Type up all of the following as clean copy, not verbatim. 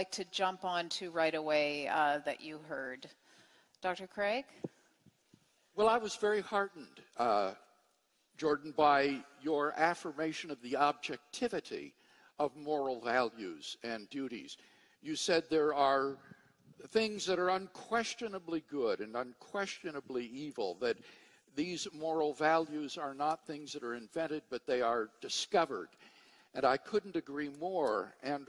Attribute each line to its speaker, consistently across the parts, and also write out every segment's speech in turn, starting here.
Speaker 1: like to jump on to right away that you heard? Dr. Craig?
Speaker 2: Well, I was very heartened, Jordan, by your affirmation of the objectivity of moral values and duties. You said there are things that are unquestionably good and unquestionably evil, that these moral values are not things that are invented, but they are discovered. And I couldn't agree more. And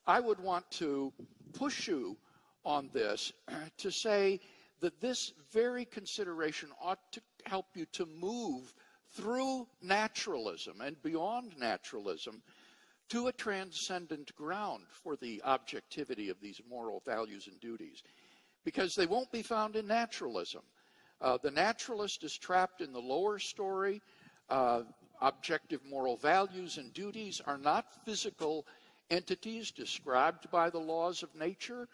Speaker 2: I would want to push you on this to say that this very consideration ought to help you to move through naturalism and beyond naturalism to a transcendent ground for the objectivity of these moral values and duties, because they won't be found in naturalism. The naturalist is trapped in the lower story. Objective moral values and duties are not physical entities described by the laws of nature.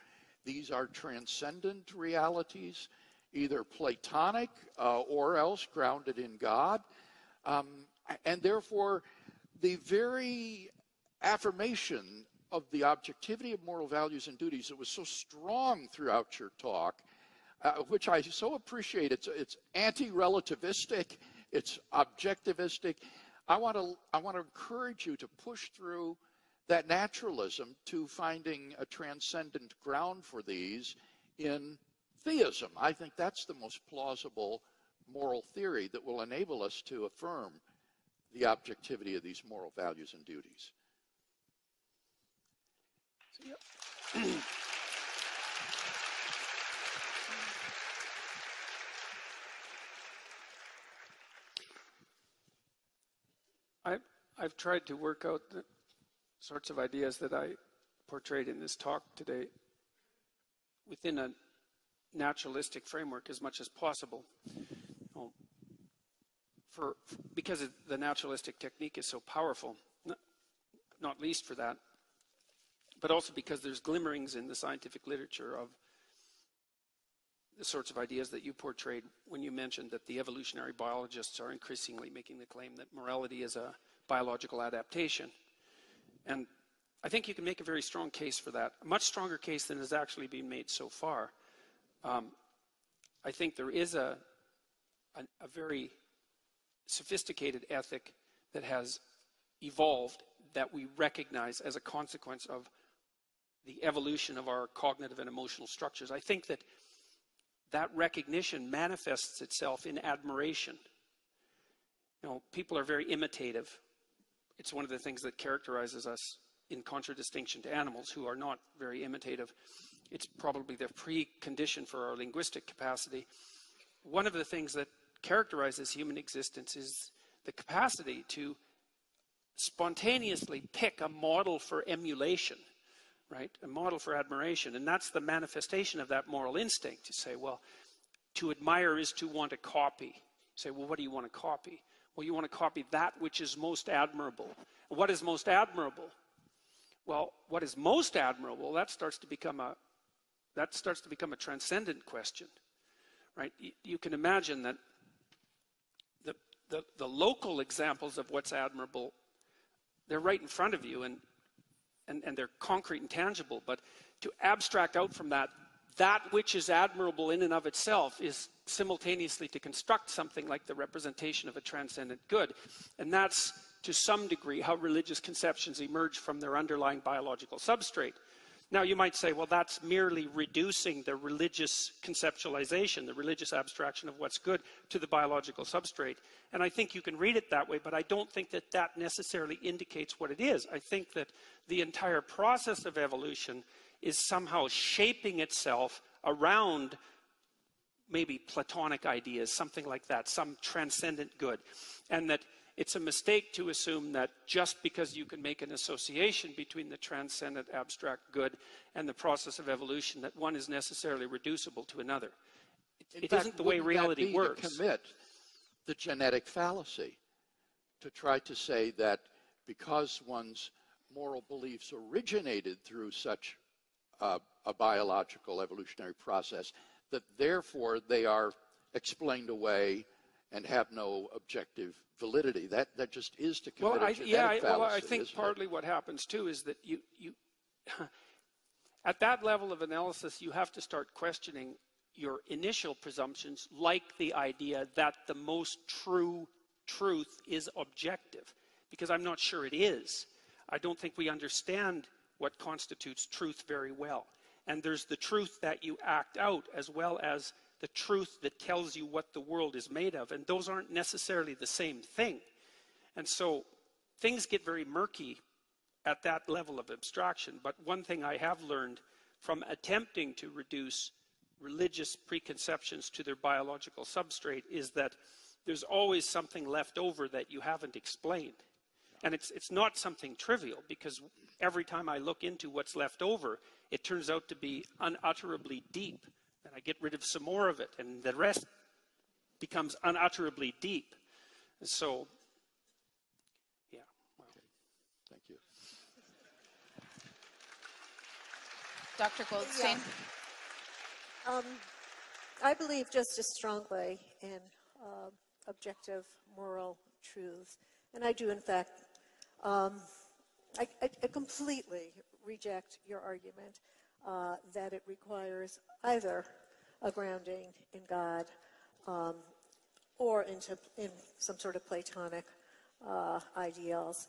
Speaker 2: These are transcendent realities, either Platonic or else grounded in God. And therefore, the very affirmation of the objectivity of moral values and duties that was so strong throughout your talk, which I so appreciate. It's anti-relativistic, it's objectivistic. I want to encourage you to push through that naturalism to finding a transcendent ground for these in theism. I think that's the most plausible moral theory that will enable us to affirm the objectivity of these moral values and duties.
Speaker 3: I've tried to work out the sorts of ideas that I portrayed in this talk today within a naturalistic framework as much as possible. Because the naturalistic technique is so powerful, not least for that, but also because there's glimmerings in the scientific literature of the sorts of ideas that you portrayed when you mentioned that the evolutionary biologists are increasingly making the claim that morality is a biological adaptation. And I think you can make a very strong case for that, a much stronger case than has actually been made so far. I think there is a very sophisticated ethic that has evolved that we recognize as a consequence of the evolution of our cognitive and emotional structures. I think that that recognition manifests itself in admiration. You know, people are very imitative. It's one of the things that characterizes us in contradistinction to animals who are not very imitative. It's probably the precondition for our linguistic capacity. One of the things that characterizes human existence is the capacity to spontaneously pick a model for emulation, right? A model for admiration. And that's the manifestation of that moral instinct. You say, well, to admire is to want to copy. You say, well, what do you want to copy? Well, you want to copy that which is most admirable. And what is most admirable? Well, what is most admirable, that starts to become a transcendent question, right? You can imagine that the local examples of what's admirable, they're right in front of you, and they're concrete and tangible. But to abstract out from that which is admirable in and of itself is simultaneously to construct something like the representation of a transcendent good. And that's, to some degree, how religious conceptions emerge from their underlying biological substrate. Now, you might say, well, that's merely reducing the religious conceptualization, the religious abstraction of what's good, to the biological substrate. And I think you can read it that way, but I don't think that that necessarily indicates what it is. I think that the entire process of evolution is somehow shaping itself around maybe Platonic ideas, something like that, some transcendent good. And that it's a mistake to assume that just because you can make an association between the transcendent abstract good and the process of evolution, that one is necessarily reducible to another. It isn't the way reality works.
Speaker 2: To commit the genetic fallacy, to try to say that because one's moral beliefs originated through such a biological evolutionary process, that therefore they are explained away and have no objective validity. That just is to commit a genetic fallacy.
Speaker 3: Well, I think partly what happens too is that you At that level of analysis, you have to start questioning your initial presumptions, like the idea that the most true truth is objective, because I'm not sure it is. I don't think we understand what constitutes truth very well. And there's the truth that you act out, as well as the truth that tells you what the world is made of. And those aren't necessarily the same thing. And so things get very murky at that level of abstraction. But one thing I have learned from attempting to reduce religious preconceptions to their biological substrate is that there's always something left over that you haven't explained. And it's not something trivial, because every time I look into what's left over, it turns out to be unutterably deep. And I get rid of some more of it, and the rest becomes unutterably deep. And so, yeah. Well.
Speaker 2: Okay. Thank you.
Speaker 1: Dr. Goldstein?
Speaker 4: Yeah. I believe just as strongly in objective moral truths. And I do, in fact, I completely reject your argument that it requires either a grounding in God or in some sort of Platonic ideals.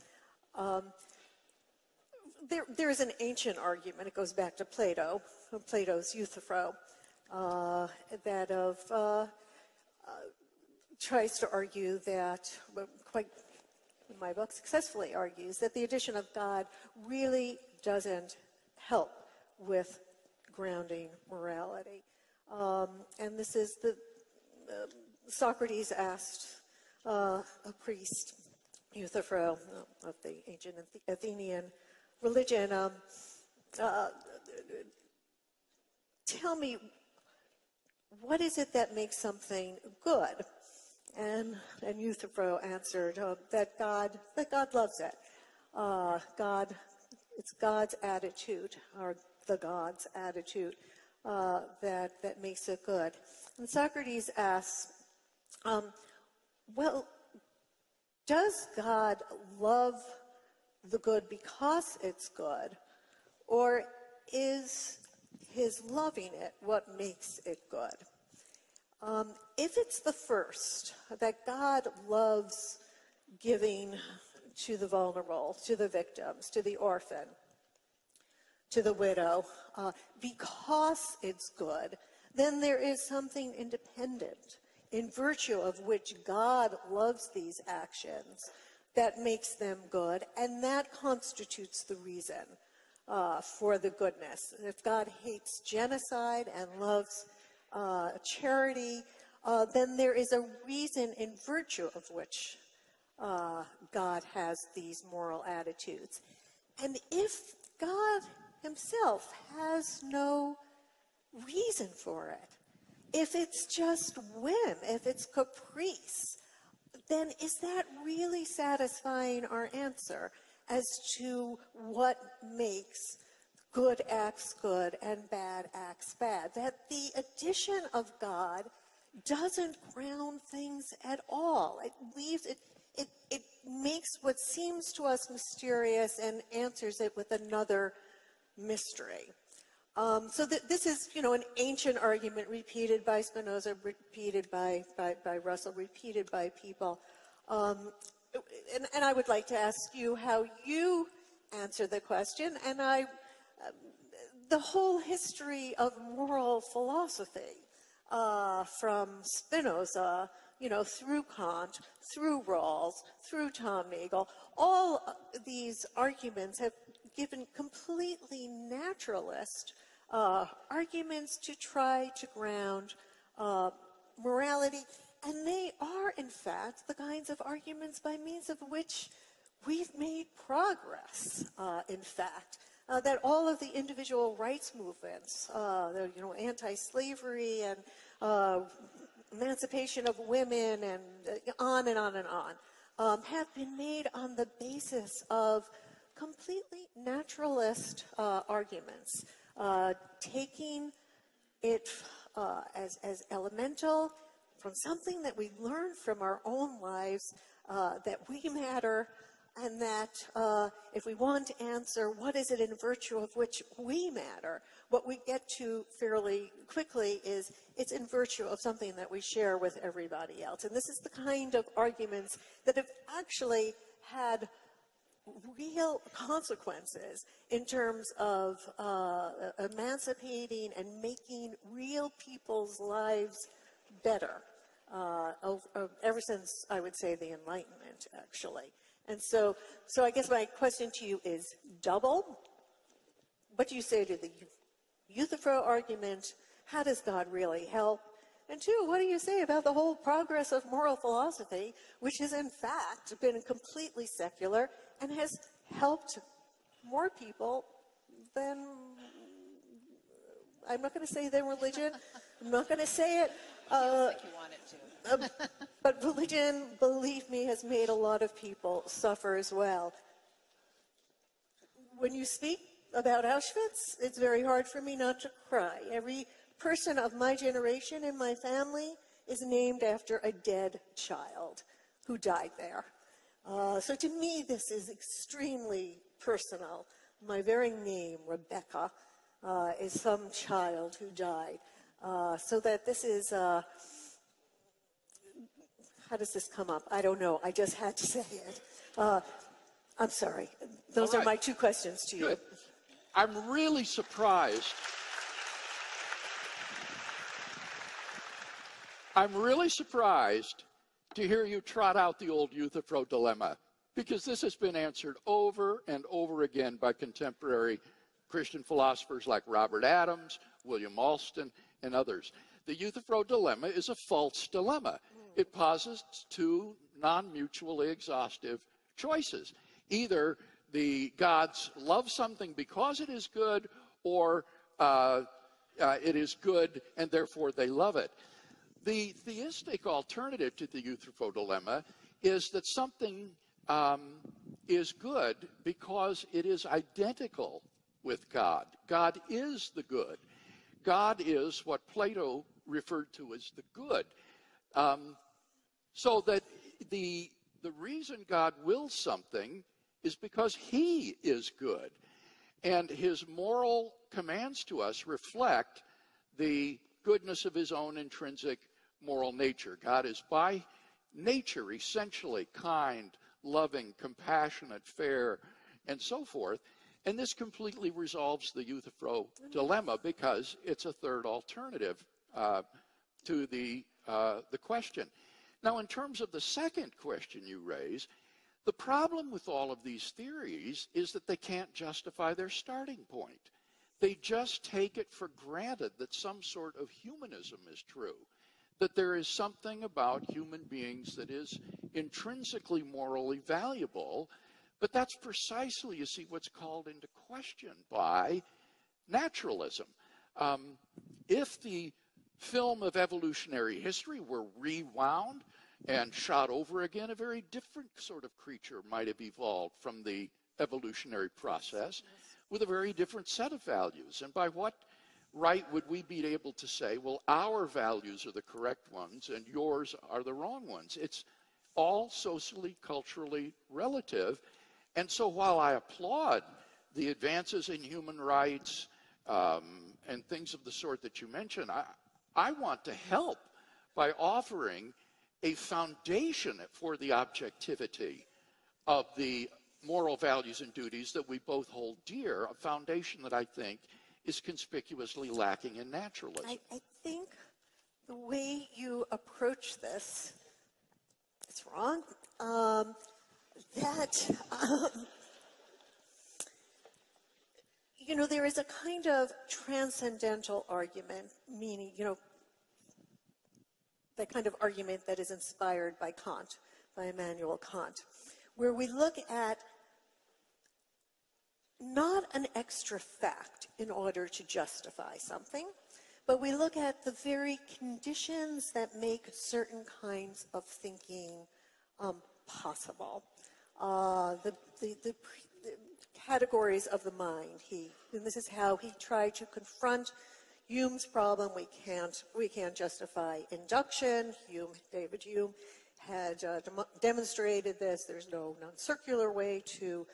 Speaker 4: There is an ancient argument, it goes back to Plato, Plato's Euthyphro, that tries to argue that, quite in my book successfully argues, that the addition of God really doesn't help with grounding morality. And this is Socrates asked a priest, Euthyphro, of the ancient Athenian religion, tell me, what is it that makes something good? And Euthyphro answered that God loves it. It's God's attitude, or the God's attitude, that makes it good. And Socrates asks, well, does God love the good because it's good, or is his loving it what makes it good? If it's the first, that God loves giving to the vulnerable, to the victims, to the orphan, to the widow, because it's good, then there is something independent in virtue of which God loves these actions that makes them good, and that constitutes the reason for the goodness. If God hates genocide and loves charity, then there is a reason in virtue of which God has these moral attitudes. And if God himself has no reason for it, if it's just whim, if it's caprice, then is that really satisfying our answer as to what makes good acts good and bad acts bad? That the addition of God doesn't ground things at all. It leaves it makes what seems to us mysterious and answers it with another mystery. So this is, an ancient argument repeated by Spinoza, repeated by Russell, repeated by people. And I would like to ask you how you answer the question. And the whole history of moral philosophy, from Spinoza, through Kant, through Rawls, through Tom Nagel, all these arguments have given completely naturalist arguments to try to ground morality. And they are, in fact, the kinds of arguments by means of which we've made progress, in fact. That all of the individual rights movements, anti-slavery and emancipation of women and on and on and on, have been made on the basis of completely naturalist arguments, taking it as elemental from something that we learned from our own lives, that we matter, and that if we want to answer what is it in virtue of which we matter, what we get to fairly quickly is it's in virtue of something that we share with everybody else. And this is the kind of arguments that have actually had real consequences in terms of emancipating and making real people's lives better ever since, I would say, the Enlightenment, actually. And so I guess my question to you is double. What do you say to the Euthyphro argument? How does God really help? And two, what do you say about the whole progress of moral philosophy, which has in fact been completely secular and has helped more people than, I'm not going to say than religion, I'm not going to say it.
Speaker 1: Like you want it to.
Speaker 4: But religion, believe me, has made a lot of people suffer as well. When you speak about Auschwitz, it's very hard for me not to cry. Every person of my generation in my family is named after a dead child who died there. So to me, this is extremely personal. My very name, Rebecca, is some child who died. So that this is, how does this come up? I don't know. I just had to say it. I'm sorry. Those are my two questions to you.
Speaker 2: Good. I'm really surprised. I'm really surprised to hear you trot out the old Euthyphro dilemma, because this has been answered over and over again by contemporary Christian philosophers like Robert Adams, William Alston, and others. The Euthyphro dilemma is a false dilemma. It posits two non-mutually exhaustive choices. Either the gods love something because it is good, or it is good and therefore they love it. The theistic alternative to the Euthyphro dilemma is that something is good because it is identical with God. God is the good. God is what Plato referred to as the good. So that the reason God wills something is because he is good. And his moral commands to us reflect the goodness of his own intrinsic moral nature. God is by nature essentially kind, loving, compassionate, fair, and so forth. And this completely resolves the Euthyphro dilemma because it's a third alternative to the question. Now, in terms of the second question you raise, the problem with all of these theories is that they can't justify their starting point. They just take it for granted that some sort of humanism is true, that there is something about human beings that is intrinsically morally valuable, but that's precisely, you see, what's called into question by naturalism. If the film of evolutionary history were rewound and shot over again, a very different sort of creature might have evolved from the evolutionary process with a very different set of values. And by what right would we be able to say, well, our values are the correct ones and yours are the wrong ones? It's all socially, culturally relative. And so while I applaud the advances in human rights and things of the sort that you mentioned, I want to help by offering a foundation for the objectivity of the moral values and duties that we both hold dear, a foundation that I think is conspicuously lacking in naturalism.
Speaker 4: I think the way you approach this is wrong. There is a kind of transcendental argument, meaning, that kind of argument that is inspired by Kant, by Immanuel Kant, where we look at not an extra fact in order to justify something, but we look at the very conditions that make certain kinds of thinking possible. The categories of the mind. And this is how he tried to confront Hume's problem. We can't justify induction. David Hume had demonstrated this. There's no non-circular way to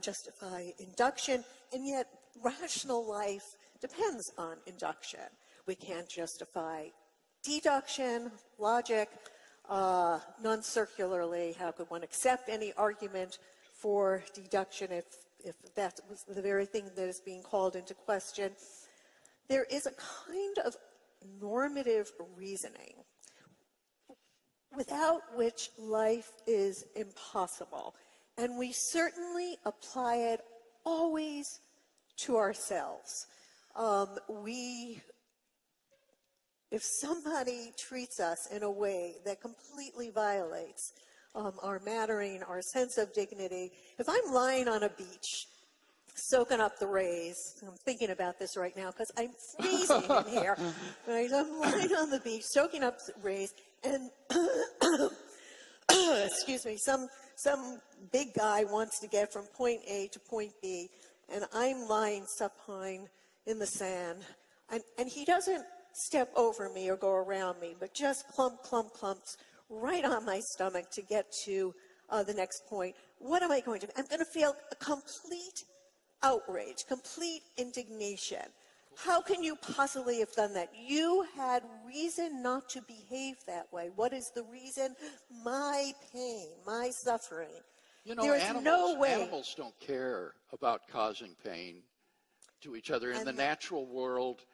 Speaker 4: justify induction, and yet rational life depends on induction. We can't justify deduction, logic, non-circularly. How could one accept any argument for deduction if that was the very thing that is being called into question? There is a kind of normative reasoning without which life is impossible. And we certainly apply it always to ourselves. If somebody treats us in a way that completely violates our mattering, our sense of dignity, if I'm lying on a beach, soaking up the rays, I'm thinking about this right now because I'm freezing in here, right? I'm lying on the beach, soaking up the rays, and excuse me, some big guy wants to get from point A to point B, and I'm lying supine in the sand, and he doesn't step over me or go around me, but just clumps right on my stomach to get to the next point. What am I going to do? I'm going to feel a complete outrage, complete indignation. How can you possibly have done that? You had reason not to behave that way. What is the reason? My pain, my suffering.
Speaker 2: You know,
Speaker 4: there is no way.
Speaker 2: Animals don't care about causing pain to each other. In the natural world,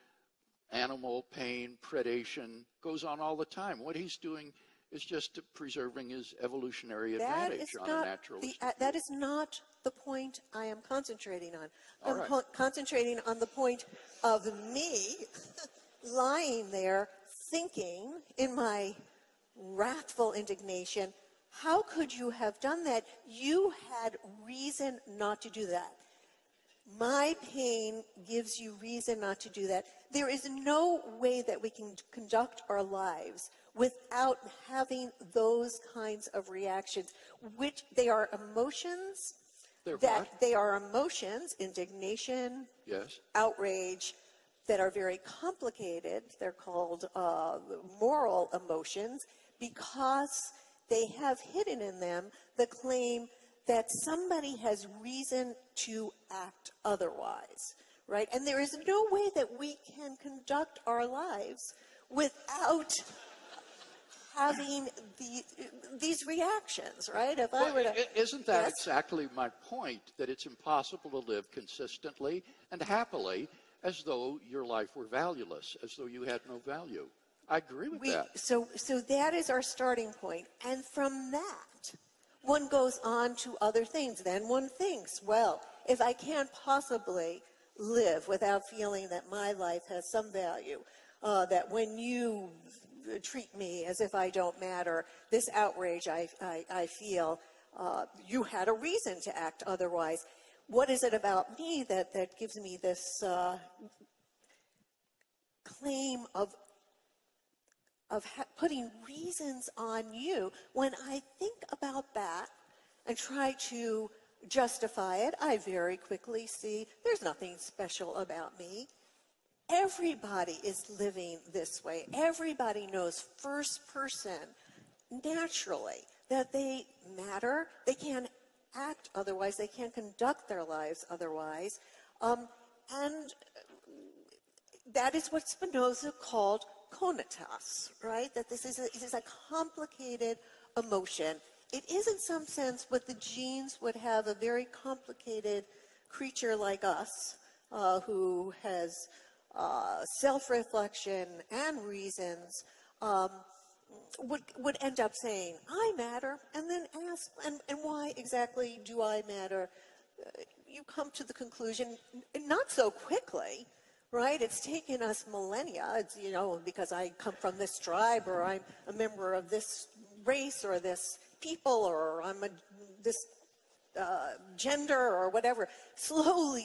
Speaker 2: animal pain, predation goes on all the time. What he's doing is just preserving his evolutionary advantage on a naturalist.
Speaker 4: That is not the point I am concentrating on.
Speaker 2: All
Speaker 4: I'm
Speaker 2: right.
Speaker 4: concentrating on the point of me lying there thinking in my wrathful indignation, how could you have done that? You had reason not to do that. My pain gives you reason not to do that. There is no way that we can conduct our lives without having those kinds of reactions, which they are emotions. They are emotions, indignation,
Speaker 2: yes,
Speaker 4: outrage, that are very complicated. They're called moral emotions because they have hidden in them the claim that somebody has reason to act otherwise, right? And there is no way that we can conduct our lives without having these reactions, right? If I were to,
Speaker 2: isn't that
Speaker 4: yes?
Speaker 2: exactly my point, that it's impossible to live consistently and happily as though your life were valueless, as though you had no value? I agree with that.
Speaker 4: So that is our starting point. And from that, one goes on to other things. Then one thinks, well, if I can't possibly live without feeling that my life has some value, that when you treat me as if I don't matter, this outrage I feel, you had a reason to act otherwise. What is it about me that gives me this claim of putting reasons on you? When I think about that and try to justify it, I very quickly see there's nothing special about me. Everybody is living this way. Everybody knows first person, naturally, that they matter. They can't act otherwise. They can't conduct their lives otherwise. And that is what Spinoza called conatus, right? That this is a complicated emotion. It is, in some sense, what the genes would have a very complicated creature like us, who has self-reflection and reasons, would end up saying, I matter, and then ask, and why exactly do I matter? You come to the conclusion, not so quickly, right? It's taken us millennia. It's, because I come from this tribe, or I'm a member of this race, or this people, or I'm this gender, or whatever. Slowly,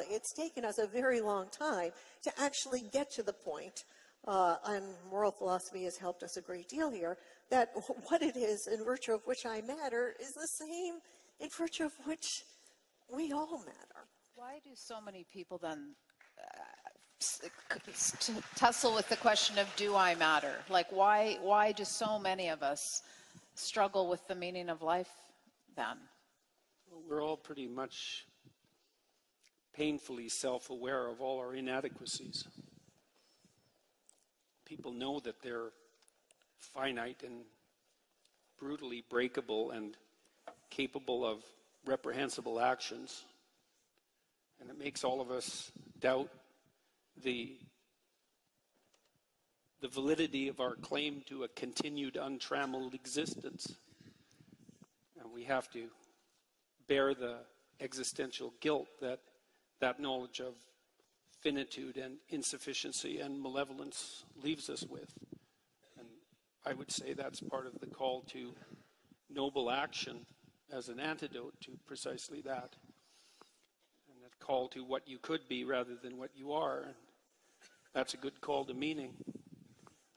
Speaker 4: it's taken us a very long time to actually get to the point, and moral philosophy has helped us a great deal here, that what it is in virtue of which I matter is the same in virtue of which we all matter.
Speaker 1: Why do so many people then tussle with the question of do I matter? Like why do so many of us struggle with the meaning of life then?
Speaker 3: Well, we're all pretty much painfully self-aware of all our inadequacies. People know that they're finite and brutally breakable and capable of reprehensible actions. And it makes all of us doubt the validity of our claim to a continued untrammeled existence. And we have to bear the existential guilt that knowledge of finitude and insufficiency and malevolence leaves us with. And I would say that's part of the call to noble action as an antidote to precisely that. And a call to what you could be rather than what you are. And that's a good call to meaning.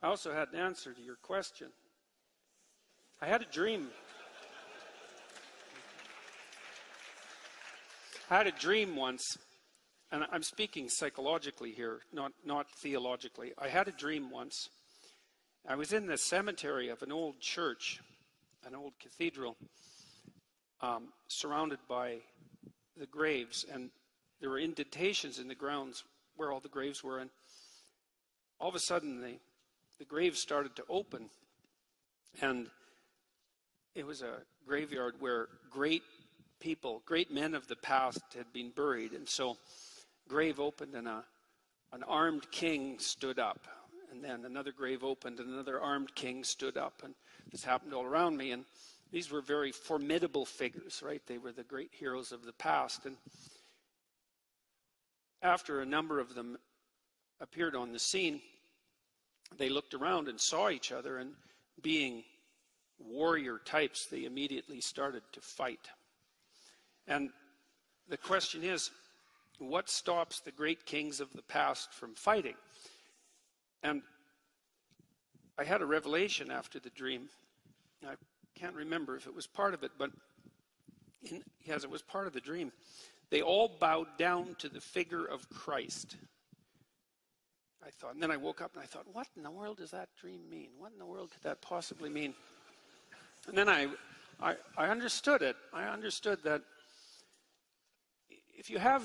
Speaker 3: I also had an answer to your question. I had a dream. I had a dream once, and I'm speaking psychologically here, not theologically. I had a dream once. I was in the cemetery of an old church, an old cathedral, surrounded by the graves, and there were indentations in the grounds where all the graves were, and all of a sudden the graves started to open, and it was a graveyard where great people, great men of the past had been buried, and so grave opened and an armed king stood up, and then another grave opened and another armed king stood up, and this happened all around me, and these were very formidable figures, right? They were the great heroes of the past, and after a number of them appeared on the scene, they looked around and saw each other, and being warrior types, they immediately started to fight. And the question is, what stops the great kings of the past from fighting? And I had a revelation after the dream. I can't remember if it was part of it, but yes, it was part of the dream. They all bowed down to the figure of Christ. I thought, and then I woke up and I thought, what in the world does that dream mean? What in the world could that possibly mean? And then I understood it. I understood that if you have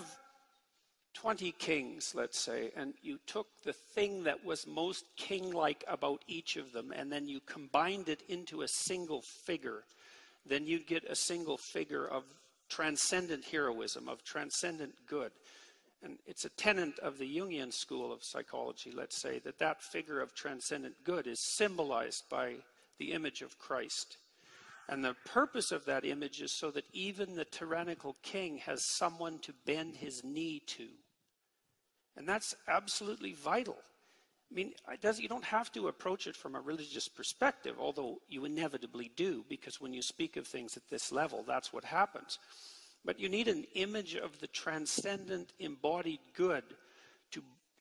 Speaker 3: 20 kings, let's say, and you took the thing that was most king-like about each of them, and then you combined it into a single figure, then you'd get a single figure of transcendent heroism, of transcendent good. And it's a tenet of the Jungian school of psychology, let's say, that figure of transcendent good is symbolized by the image of Christ. And the purpose of that image is so that even the tyrannical king has someone to bend his knee to. And that's absolutely vital. I mean, you don't have to approach it from a religious perspective, although you inevitably do, because when you speak of things at this level, that's what happens. But you need an image of the transcendent embodied good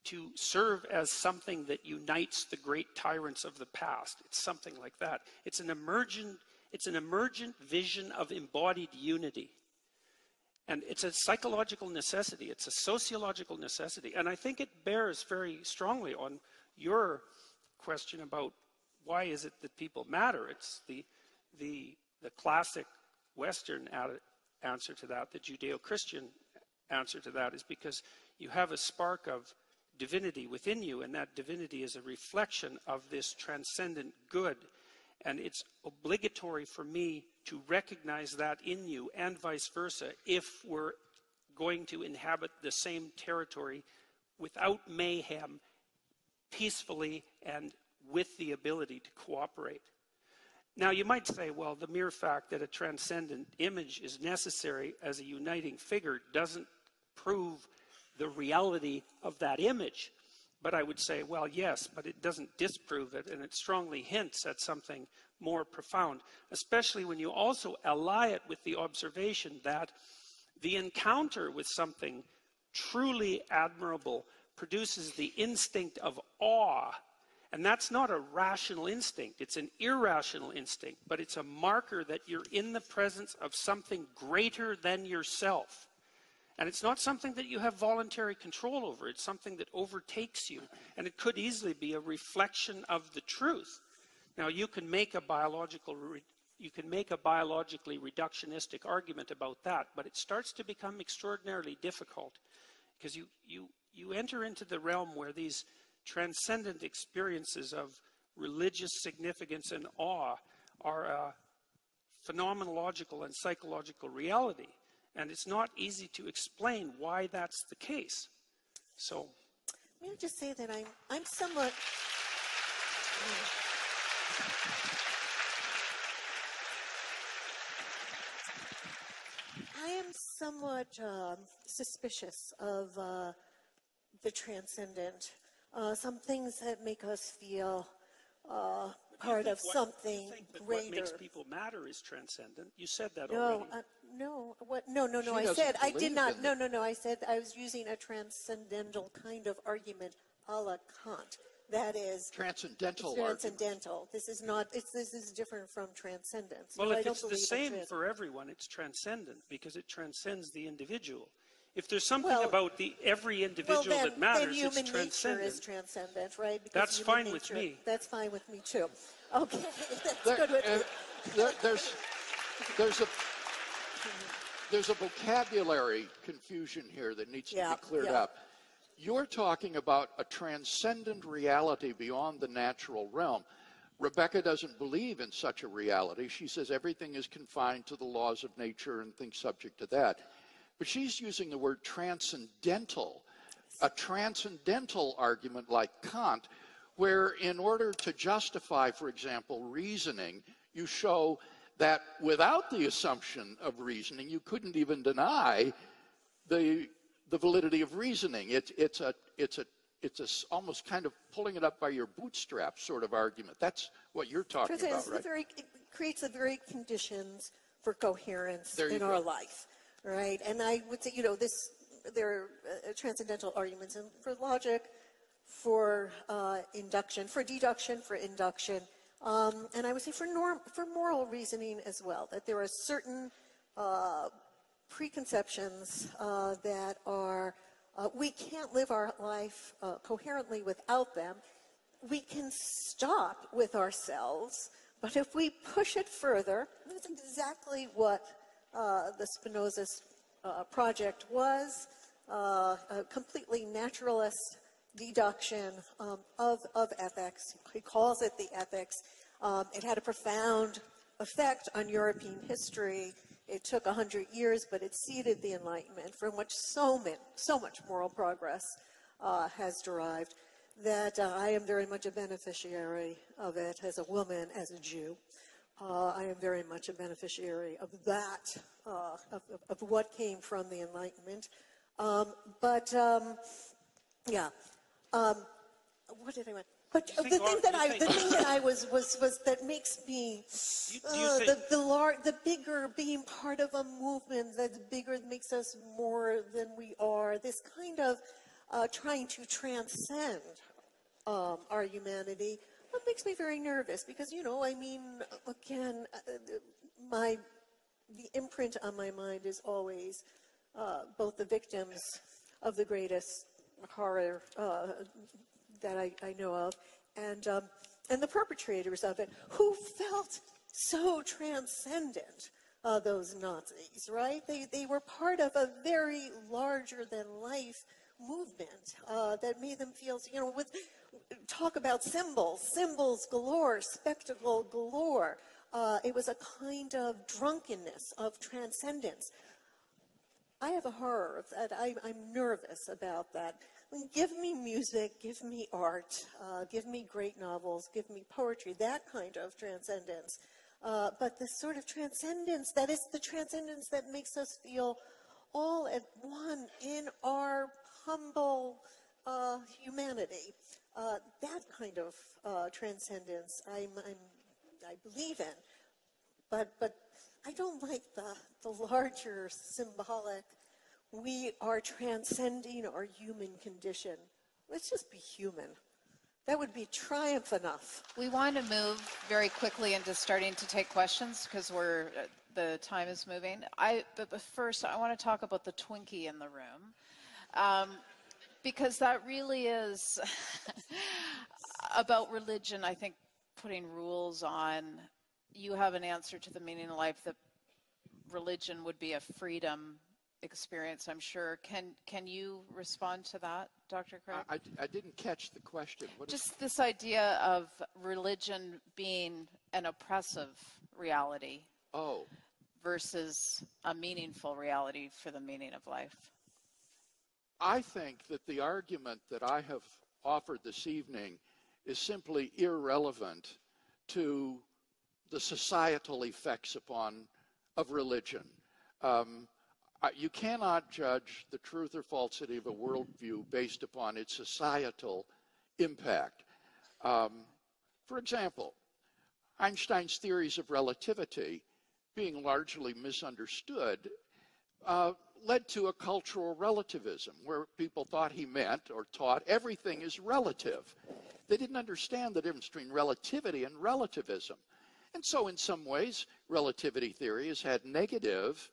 Speaker 3: to serve as something that unites the great tyrants of the past. It's something like that. It's an emergent vision of embodied unity. And it's a psychological necessity. It's a sociological necessity. And I think it bears very strongly on your question about why is it that people matter. It's the classic Western answer to that, the Judeo-Christian answer to that, is because you have a spark of divinity within you, and that divinity is a reflection of this transcendent good. And it's obligatory for me to recognize that in you, and vice versa, if we're going to inhabit the same territory without mayhem, peacefully, and with the ability to cooperate. Now, you might say, well, the mere fact that a transcendent image is necessary as a uniting figure doesn't prove the reality of that image. But I would say, well, yes, but it doesn't disprove it, and it strongly hints at something more profound, especially when you also ally it with the observation that the encounter with something truly admirable produces the instinct of awe. And that's not a rational instinct, it's an irrational instinct, but it's a marker that you're in the presence of something greater than yourself. And it's not something that you have voluntary control over. It's something that overtakes you. And it could easily be a reflection of the truth. Now, you can make a biologically reductionistic argument about that, but it starts to become extraordinarily difficult because you enter into the realm where these transcendent experiences of religious significance and awe are a phenomenological and psychological reality. And it's not easy to explain why that's the case. So,
Speaker 4: may I just say that I'm somewhat. I am somewhat suspicious of the transcendent. Some things that make us feel part of something greater.
Speaker 3: What makes people matter is transcendent. You said that
Speaker 4: already. No. I said I did not. No. I said I was using a transcendental kind of argument, a la Kant. That is
Speaker 2: transcendental.
Speaker 4: This is not. This is different from transcendence.
Speaker 3: Well, if it's the same for everyone, it's transcendent because it transcends the individual. If there's something about every individual that matters,
Speaker 4: then human
Speaker 3: it's transcendent.
Speaker 4: Nature is transcendent, right? Because
Speaker 3: that's fine with me.
Speaker 4: That's fine with me too. Okay, that's good with me.
Speaker 2: There's a vocabulary confusion here that needs to be cleared up. You're talking about a transcendent reality beyond the natural realm. Rebecca doesn't believe in such a reality. She says everything is confined to the laws of nature and things subject to that. But she's using the word transcendental, a transcendental argument like Kant, where in order to justify, for example, reasoning, you show that without the assumption of reasoning, you couldn't even deny the validity of reasoning. It's almost kind of pulling it up by your bootstraps sort of argument. That's what you're talking about, right?
Speaker 4: It creates the very conditions for coherence in our life. Right, and I would say, there are transcendental arguments for logic, for induction, for deduction, for induction, and I would say for moral reasoning as well. That there are certain preconceptions that are we can't live our life coherently without them. We can stop with ourselves, but if we push it further, that's exactly what the Spinozist project was, a completely naturalist deduction of ethics. He calls it the ethics. It had a profound effect on European history. It took 100 years, but it seeded the Enlightenment, from which so much moral progress has derived, that I am very much a beneficiary of it as a woman, as a Jew. I am very much a beneficiary of that, of what came from the Enlightenment. What did I want? But the thing that I was that makes me the bigger, being part of a movement that's bigger, makes us more than we are. This kind of trying to transcend our humanity. That makes me very nervous because, again, the imprint on my mind is always both the victims of the greatest horror that I know of, and the perpetrators of it, who felt so transcendent, those Nazis, right? They were part of a very larger-than-life movement that made them feel, talk about symbols galore, spectacle galore. It was a kind of drunkenness, of transcendence. I have a horror of that. I'm nervous about that. Give me music, give me art, give me great novels, give me poetry, that kind of transcendence. But the sort of transcendence, that is the transcendence that makes us feel all at one in our humble humanity. That kind of transcendence I believe in. But I don't like the larger symbolic, we are transcending our human condition. Let's just be human. That would be triumph enough.
Speaker 1: We want to move very quickly into starting to take questions because we're the time is moving. But first, I want to talk about the Twinkie in the room, because that really is about religion. I think putting rules on. You have an answer to the meaning of life that religion would be a freedom experience, I'm sure. Can you respond to that, Dr. Craig?
Speaker 2: I didn't catch the question.
Speaker 1: Just this idea of religion being an oppressive reality versus a meaningful reality for the meaning of life.
Speaker 2: I think that the argument that I have offered this evening is simply irrelevant to the societal effects of religion. You cannot judge the truth or falsity of a worldview based upon its societal impact. For example, Einstein's theories of relativity, being largely misunderstood, led to a cultural relativism where people thought he meant or taught everything is relative. They didn't understand the difference between relativity and relativism. And so in some ways, relativity theory has had negative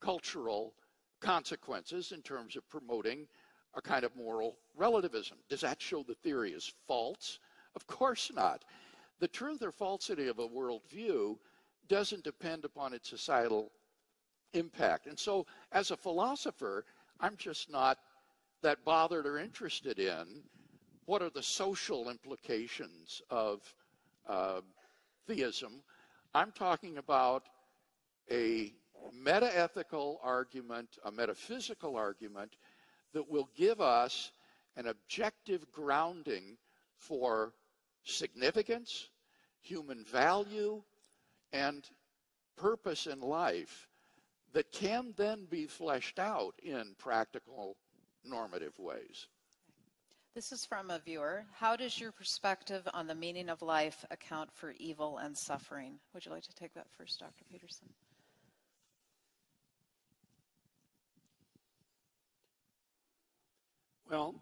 Speaker 2: cultural consequences in terms of promoting a kind of moral relativism. Does that show the theory is false? Of course not. The truth or falsity of a worldview doesn't depend upon its societal impact. And so as a philosopher, I'm just not that bothered or interested in what are the social implications of theism. I'm talking about a metaethical argument, a metaphysical argument that will give us an objective grounding for significance, human value, and purpose in life that can then be fleshed out in practical, normative ways.
Speaker 1: This is from a viewer. How does your perspective on the meaning of life account for evil and suffering? Would you like to take that first, Dr. Peterson?
Speaker 3: Well,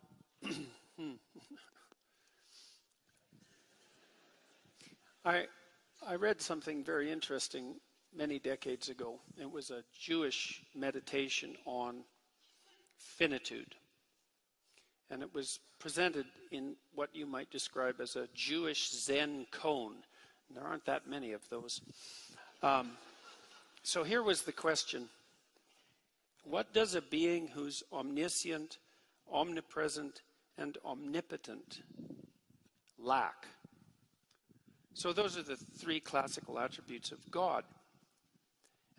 Speaker 3: I read something very interesting many decades ago. It was a Jewish meditation on finitude. And it was presented in what you might describe as a Jewish Zen koan. And there aren't that many of those. So here was the question. What does a being who's omniscient, omnipresent, and omnipotent lack? So those are the three classical attributes of God.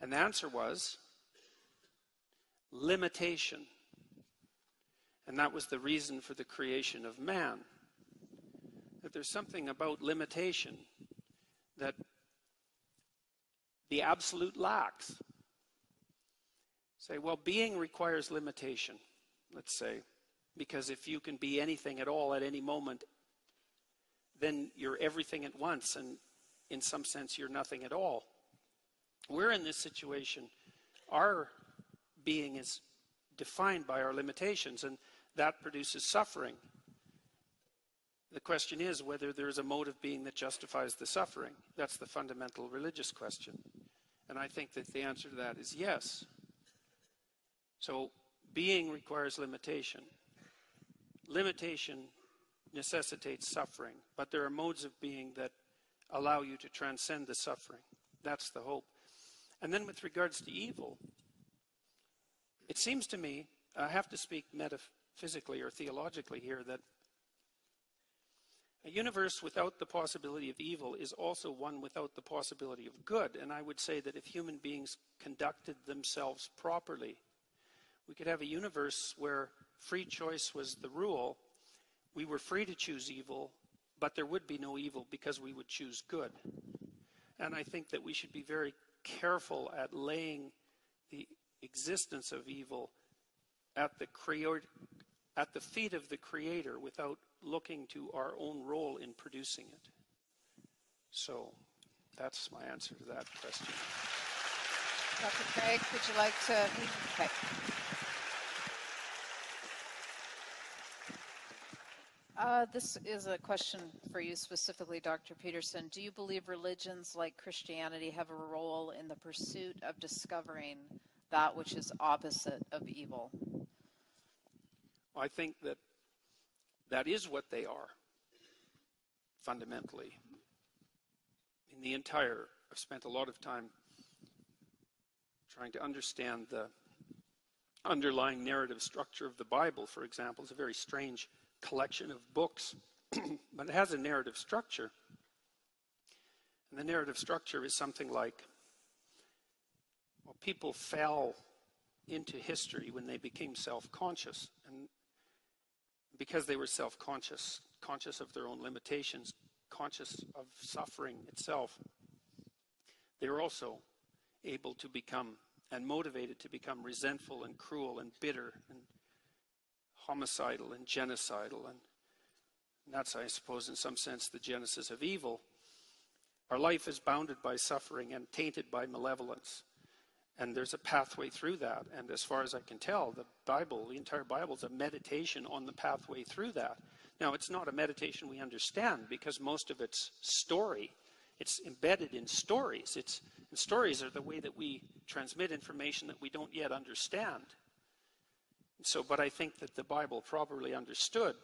Speaker 3: And the answer was limitation. And that was the reason for the creation of man. That there's something about limitation that the absolute lacks. Say, well, being requires limitation, let's say, because if you can be anything at all at any moment, then you're everything at once, and in some sense, you're nothing at all. We're in this situation. Our being is defined by our limitations, and that produces suffering. The question is whether there is a mode of being that justifies the suffering. That's the fundamental religious question. And I think that the answer to that is yes. So being requires limitation. Limitation necessitates suffering, but there are modes of being that allow you to transcend the suffering. That's the hope. And then with regards to evil, it seems to me, I have to speak metaphysically or theologically here, that a universe without the possibility of evil is also one without the possibility of good. And I would say that if human beings conducted themselves properly, we could have a universe where free choice was the rule. We were free to choose evil, but there would be no evil because we would choose good. And I think that we should be very careful at laying the existence of evil at the feet of the Creator without looking to our own role in producing it. So that's my answer to that question.
Speaker 1: Dr. Craig, would you like to? Okay. This is a question for you specifically, Dr. Peterson. Do you believe religions like Christianity have a role in the pursuit of discovering that which is opposite of evil?
Speaker 3: I think that that is what they are, fundamentally. I've spent a lot of time trying to understand the underlying narrative structure of the Bible, for example. It's a very strange collection of books, but it has a narrative structure. And the narrative structure is something like, well, people fell into history when they became self-conscious. And because they were self-conscious, conscious of their own limitations, conscious of suffering itself, they were also able to become and motivated to become resentful and cruel and bitter and homicidal and genocidal. And that's, I suppose, in some sense, the genesis of evil. Our life is bounded by suffering and tainted by malevolence. And there's a pathway through that. And as far as I can tell, the Bible, the entire Bible, is a meditation on the pathway through that. Now, it's not a meditation we understand because most of it's story. It's embedded in stories. And stories are the way that we transmit information that we don't yet understand. So, but I think that the Bible, properly understood,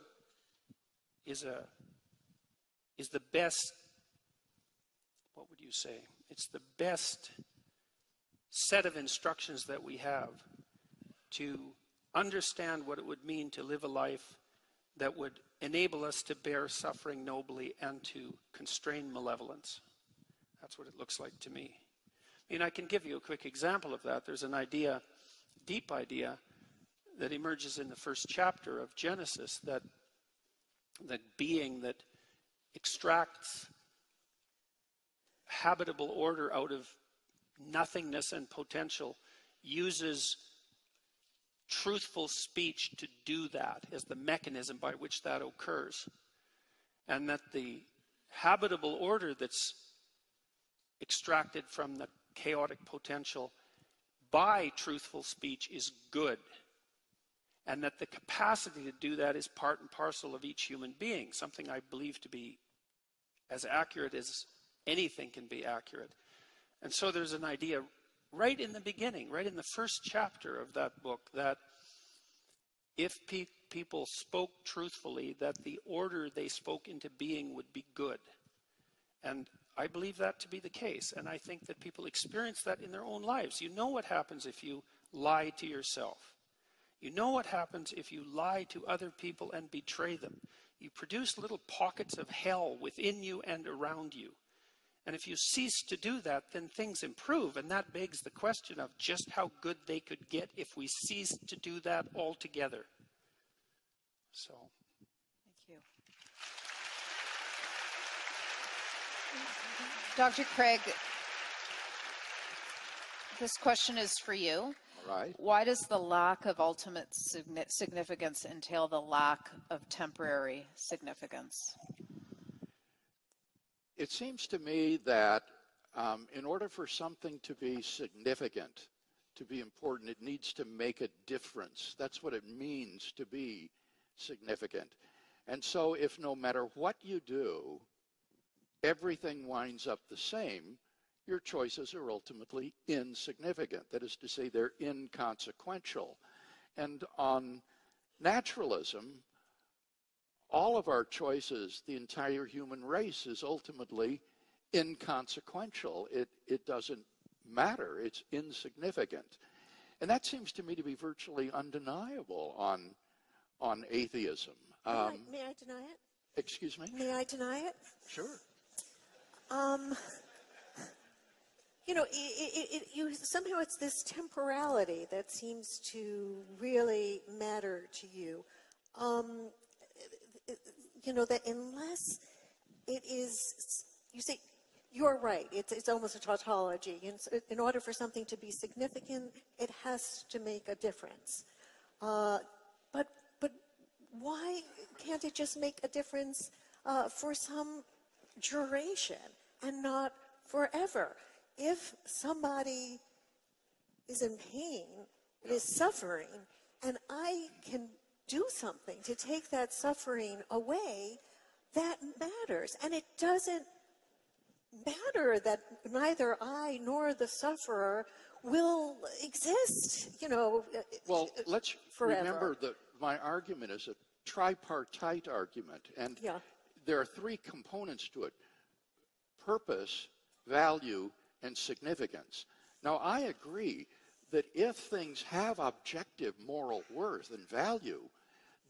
Speaker 3: is the best, what would you say? It's the best set of instructions that we have to understand what it would mean to live a life that would enable us to bear suffering nobly and to constrain malevolence. That's what it looks like to me. I mean, I can give you a quick example of that. There's an idea, deep idea, that emerges in the first chapter of Genesis, that the being that extracts habitable order out of nothingness and potential uses truthful speech to do that as the mechanism by which that occurs. And that the habitable order that's extracted from the chaotic potential by truthful speech is good. And that the capacity to do that is part and parcel of each human being, something I believe to be as accurate as anything can be accurate. And so there's an idea right in the beginning, right in the first chapter of that book, that if people spoke truthfully, that the order they spoke into being would be good. And I believe that to be the case. And I think that people experience that in their own lives. You know what happens if you lie to yourself. You know what happens if you lie to other people and betray them. You produce little pockets of hell within you and around you. And if you cease to do that, then things improve. And that begs the question of just how good they could get if we ceased to do that altogether. So.
Speaker 1: Thank you. Dr. Craig, this question is for you.
Speaker 2: Right.
Speaker 1: Why does the lack of ultimate significance entail the lack of temporary significance?
Speaker 2: It seems to me that in order for something to be significant, to be important, it needs to make a difference. That's what it means to be significant. And so if no matter what you do, everything winds up the same, your choices are ultimately insignificant. That is to say, they're inconsequential. And on naturalism, all of our choices, the entire human race, is ultimately inconsequential. It doesn't matter. It's insignificant. And that seems to me to be virtually undeniable on atheism.
Speaker 4: May I deny it?
Speaker 2: Excuse me?
Speaker 4: May I deny it?
Speaker 2: Sure.
Speaker 4: You know, somehow it's this temporality that seems to really matter to you. You know, that unless it is, you say, you're right, it's almost a tautology. In order for something to be significant, it has to make a difference. But why can't it just make a difference for some duration and not forever? If somebody is in pain and is suffering, and I can do something, to take that suffering away, that matters. And it doesn't matter that neither I nor the sufferer will exist,
Speaker 2: Well, let's
Speaker 4: forever.
Speaker 2: remember that my argument is a tripartite argument, and
Speaker 4: Yeah.
Speaker 2: there are three components to it: purpose, value, and significance. Now, I agree that if things have objective moral worth and value,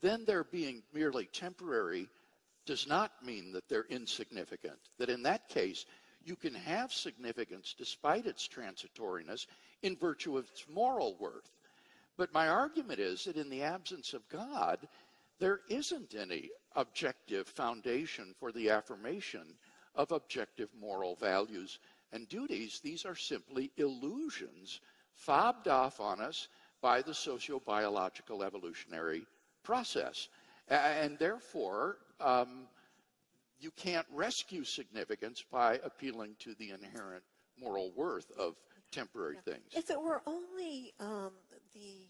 Speaker 2: then their being merely temporary does not mean that they're insignificant. That in that case, you can have significance despite its transitoriness in virtue of its moral worth. But my argument is that in the absence of God, there isn't any objective foundation for the affirmation of objective moral values and duties. These are simply illusions fobbed off on us by the socio-biological evolutionary process. And therefore, you can't rescue significance by appealing to the inherent moral worth of temporary things.
Speaker 4: If it were only the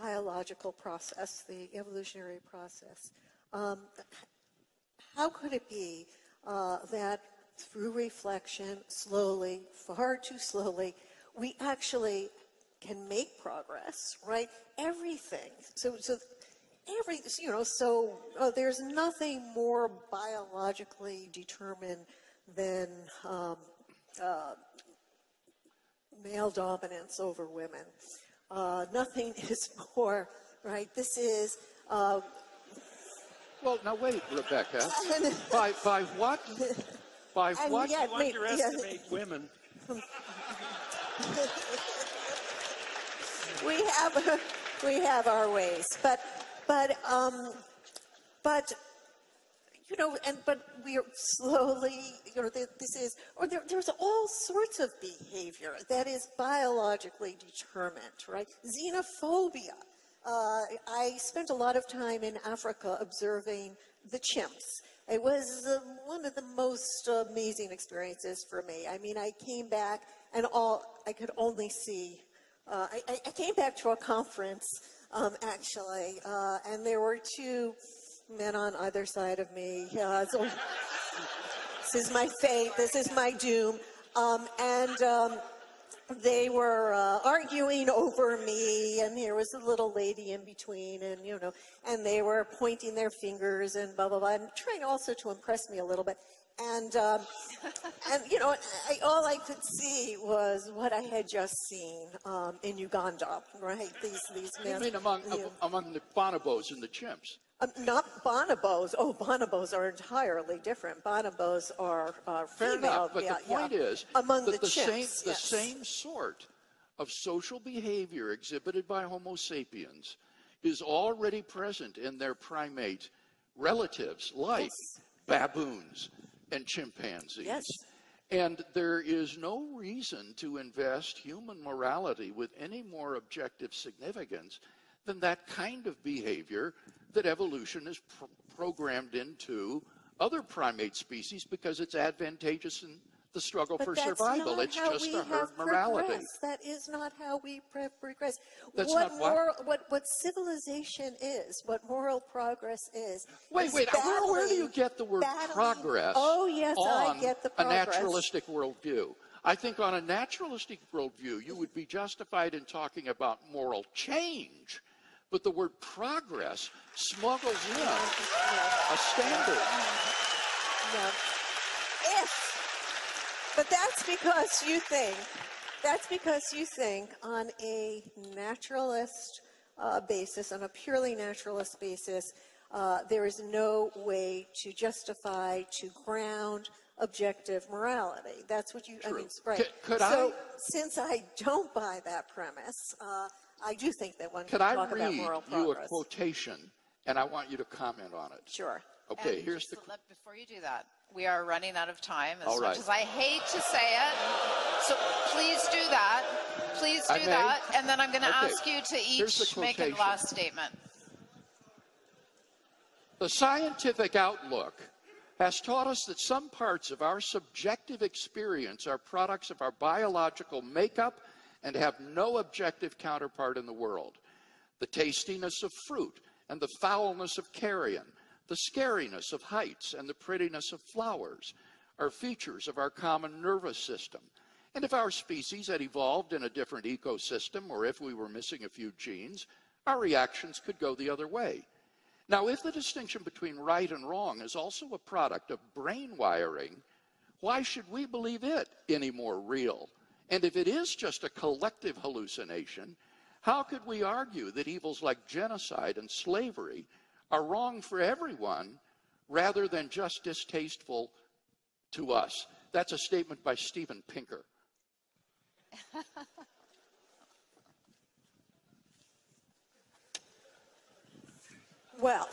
Speaker 4: biological process, the evolutionary process, how could it be that through reflection, slowly, far too slowly, we actually can make progress, right? Everything. There's nothing more biologically determined than male dominance over women. Nothing is more, right? This is...
Speaker 2: Well, now wait, Rebecca. By what? By what?
Speaker 4: Yet,
Speaker 3: You underestimate women.
Speaker 4: we have our ways, but we are slowly, there's all sorts of behavior that is biologically determined, right? Xenophobia. I spent a lot of time in Africa observing the chimps. It was one of the most amazing experiences for me. I mean, I came back and I could only see, I came back to a conference, actually, and there were two men on either side of me. So this is my fate, this is my doom. They were arguing over me, and there was a little lady in between, and and they were pointing their fingers and blah blah blah, and trying also to impress me a little bit. And all I could see was what I had just seen in Uganda, right? These men.
Speaker 2: You mean among the bonobos and the chimps?
Speaker 4: Not bonobos. Oh, bonobos are entirely different. Bonobos are
Speaker 2: Fair
Speaker 4: female.
Speaker 2: enough, but the point is
Speaker 4: among
Speaker 2: that
Speaker 4: the chimps,
Speaker 2: the same sort of social behavior exhibited by Homo sapiens is already present in their primate relatives, like baboons and chimpanzees.
Speaker 4: Yes.
Speaker 2: And there is no reason to invest human morality with any more objective significance than that kind of behavior that evolution is programmed into other primate species because it's advantageous in the struggle for survival. It's just a herd morality.
Speaker 4: That is not how we progress.
Speaker 2: That's
Speaker 4: what
Speaker 2: not what?
Speaker 4: What civilization is, what moral progress is.
Speaker 2: Wait, where do you get the word progress?
Speaker 4: Oh, yes, I get the progress.
Speaker 2: A naturalistic worldview? I think on a naturalistic worldview, you would be justified in talking about moral change, but the word progress smuggles in a standard.
Speaker 4: No. But that's because you think on a naturalist basis, on a purely naturalist basis, there is no way to justify, to ground objective morality. That's what you,
Speaker 2: True.
Speaker 4: I mean, right.
Speaker 2: So
Speaker 4: since I don't buy that premise, I do think that one can
Speaker 2: talk
Speaker 4: about moral progress.
Speaker 2: Could I read you a quotation, and I want you to comment on it?
Speaker 4: Sure.
Speaker 2: Okay,
Speaker 1: and
Speaker 2: here's the...
Speaker 1: Before you do that, we are running out of time, as
Speaker 2: All
Speaker 1: much
Speaker 2: right.
Speaker 1: as I hate to say it. So please do that. Please do that. And then I'm going to ask you to each make a last statement.
Speaker 2: The scientific outlook has taught us that some parts of our subjective experience are products of our biological makeup and have no objective counterpart in the world. The tastiness of fruit and the foulness of carrion, the scariness of heights, and the prettiness of flowers are features of our common nervous system. And if our species had evolved in a different ecosystem, or if we were missing a few genes, our reactions could go the other way. Now, if the distinction between right and wrong is also a product of brain wiring, why should we believe it any more real? And if it is just a collective hallucination, how could we argue that evils like genocide and slavery are wrong for everyone rather than just distasteful to us? That's a statement by Steven Pinker.
Speaker 4: Well,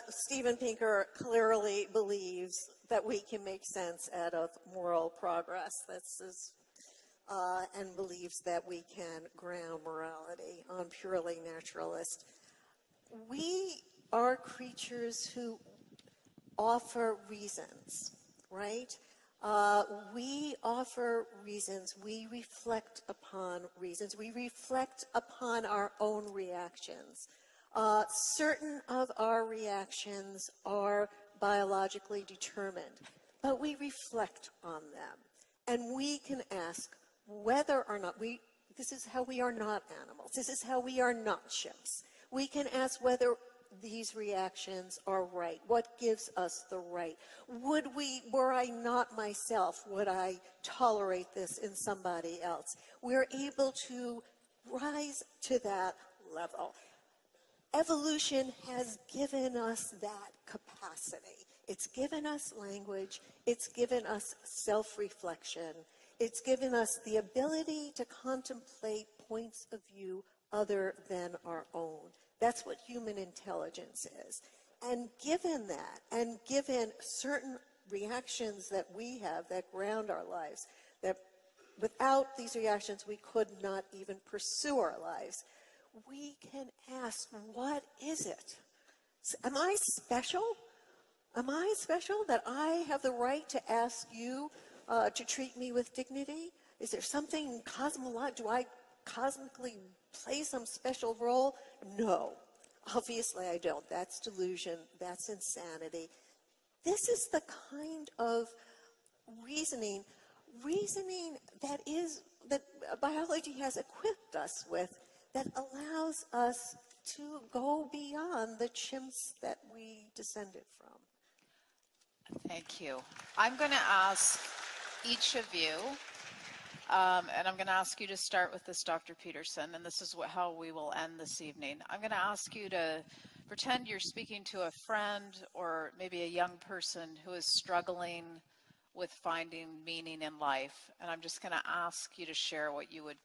Speaker 4: Steven Pinker clearly believes that we can make sense out of moral progress. And believes that we can ground morality on purely naturalist. We are creatures who offer reasons, right? We offer reasons. We reflect upon reasons. We reflect upon our own reactions. Certain of our reactions are biologically determined, but we reflect on them. And we can ask whether or not this is how we are not animals. This is how we are not chimps. We can ask whether these reactions are right. What gives us the right? Were I not myself, would I tolerate this in somebody else? We're able to rise to that level. Evolution has given us that capacity. It's given us language. It's given us self-reflection. It's given us the ability to contemplate points of view other than our own. That's what human intelligence is. And given that, and given certain reactions that we have that ground our lives, that without these reactions we could not even pursue our lives, we can ask, what is it? Am I special? Am I special that I have the right to ask you to treat me with dignity? Is there something cosmological? Do I cosmically play some special role? No, obviously I don't. That's delusion. That's insanity. This is the kind of reasoning that biology has equipped us with, that allows us to go beyond the chimps that we descended from.
Speaker 1: Thank you. I'm going to ask each of you, and I'm going to ask you to start with this, Dr. Peterson, and this is how we will end this evening. I'm going to ask you to pretend you're speaking to a friend or maybe a young person who is struggling with finding meaning in life, and I'm just going to ask you to share what you would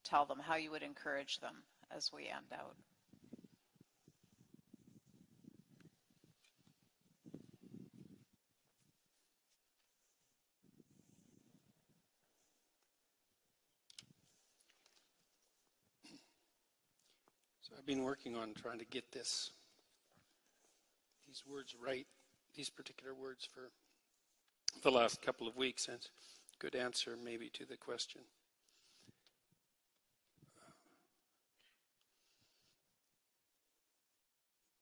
Speaker 1: tell them, how you would encourage them as we end out.
Speaker 3: So I've been working on trying to get these words right, these particular words, for the last couple of weeks, and good answer maybe to the question.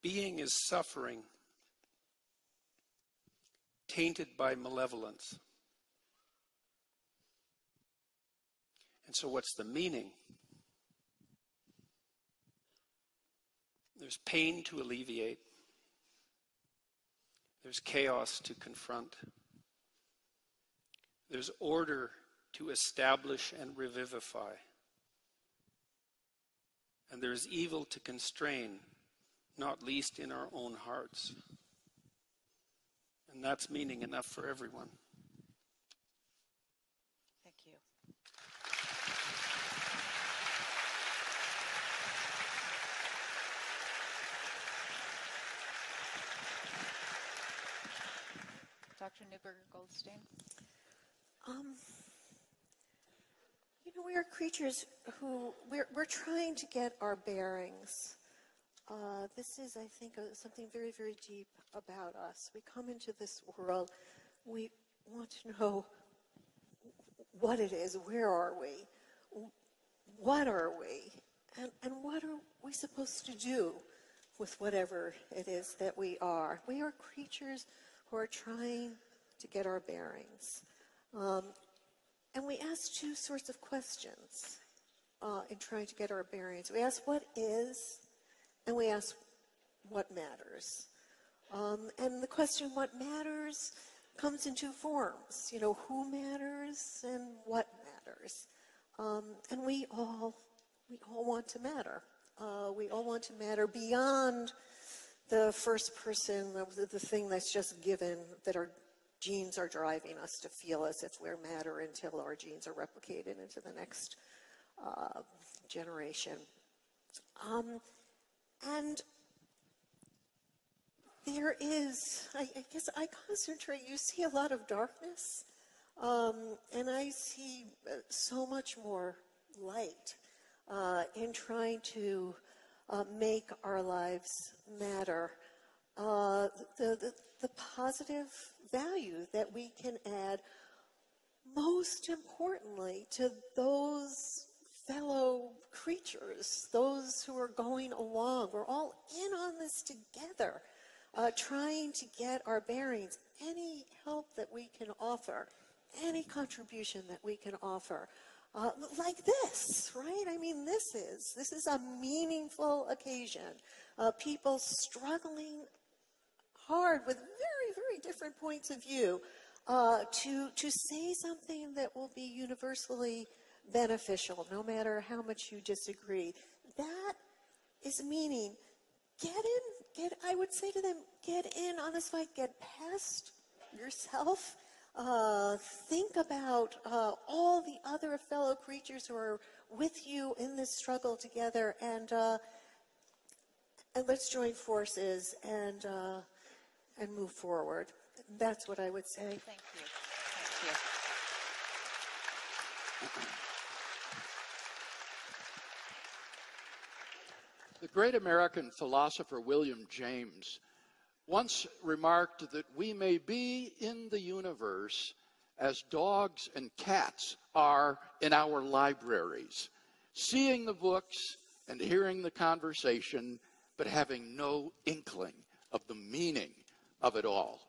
Speaker 3: Being is suffering, tainted by malevolence. And so what's the meaning? There's pain to alleviate. There's chaos to confront. There's order to establish and revivify. And there's evil to constrain, not least in our own hearts. And that's meaning enough for everyone.
Speaker 1: Thank you. Dr. Newberger-Goldstein?
Speaker 4: We are creatures who, we're trying to get our bearings. This is, I think, something very, very deep about us. We come into this world, we want to know what it is, where are we, what are we, and what are we supposed to do with whatever it is that we are. We are creatures who are trying to get our bearings. And we ask two sorts of questions in trying to get our bearings. We ask what is, and we ask what matters. And the question what matters comes in two forms. You know, who matters and what matters. And we all want to matter. We all want to matter beyond the first person, the thing that's just given, that our genes are driving us to feel as if we're matter until our genes are replicated into the next generation. And there is, I guess I concentrate, you see a lot of darkness, and I see so much more light in trying to make our lives matter. The positive value that we can add, most importantly, to those fellow creatures, those who are going along. We're all in on this together, trying to get our bearings. Any help that we can offer, any contribution that we can offer, like this, right? I mean, this is a meaningful occasion. People struggling hard with very, very different points of view to say something that will be universally beneficial, no matter how much you disagree. That is meaning. I would say to them, get in on this fight, get past yourself. Think about all the other fellow creatures who are with you in this struggle together, and let's join forces and move forward. That's what I would say.
Speaker 1: Thank you. Thank you.
Speaker 2: The great American philosopher William James once remarked that we may be in the universe as dogs and cats are in our libraries, seeing the books and hearing the conversation, but having no inkling of the meaning of it all.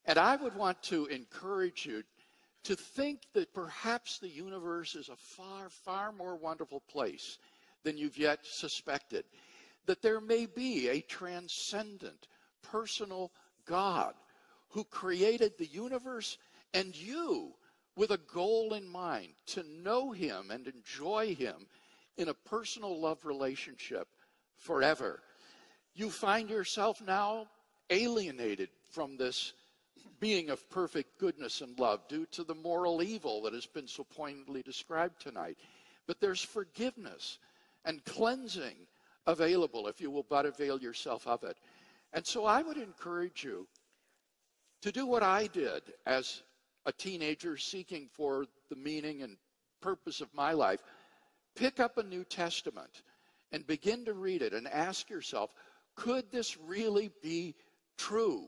Speaker 2: And I would want to encourage you to think that perhaps the universe is a far, far more wonderful place than you've yet suspected, that there may be a transcendent, personal God who created the universe and you with a goal in mind, to know him and enjoy him in a personal love relationship forever. You find yourself now alienated from this being of perfect goodness and love due to the moral evil that has been so poignantly described tonight. But there's forgiveness and cleansing available if you will but avail yourself of it. And so I would encourage you to do what I did as a teenager seeking for the meaning and purpose of my life. Pick up a New Testament and begin to read it and ask yourself, could this really be true?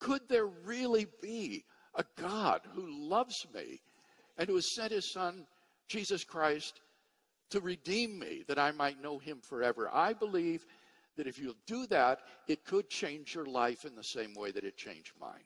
Speaker 2: Could there really be a God who loves me and who has sent his Son, Jesus Christ, to redeem me, that I might know him forever? I believe that if you'll do that, it could change your life in the same way that it changed mine.